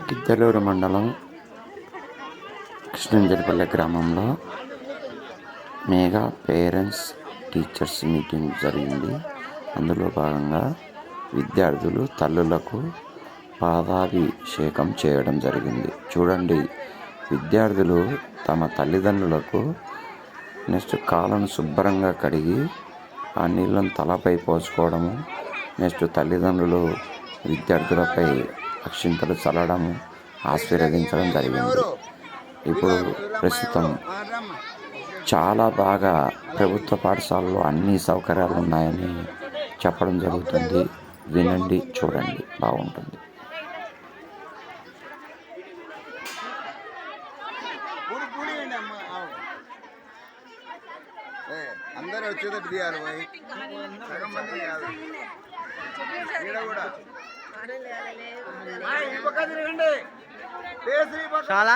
గిద్దలూరు మండలం కృష్ణంజలిపల్లె గ్రామంలో mega parents teachers meeting జరిగింది. అందులో భాగంగా విద్యార్థులు తల్లులకు పాదాభిషేకం చేయడం జరిగింది. చూడండి, విద్యార్థులు తమ తల్లిదండ్రులకు నెక్స్ట్ కాళ్ళను శుభ్రంగా కడిగి ఆ నీళ్ళను తలపై పోసుకోవడము, నెక్స్ట్ తల్లిదండ్రులు విద్యార్థులపై అక్షింతలు చల్లడము, ఆశీర్వదించడం జరిగింది. ఇప్పుడు ప్రస్తుతం చాలా బాగా ప్రభుత్వ పాఠశాలలో అన్ని సౌకర్యాలు ఉన్నాయని చెప్పడం జరుగుతుంది. వినండి, చూడండి, బాగుంటుంది. అందరూ వచ్చేటట్టు తీయాలి పోయి సగం మంది కాదు. చాలా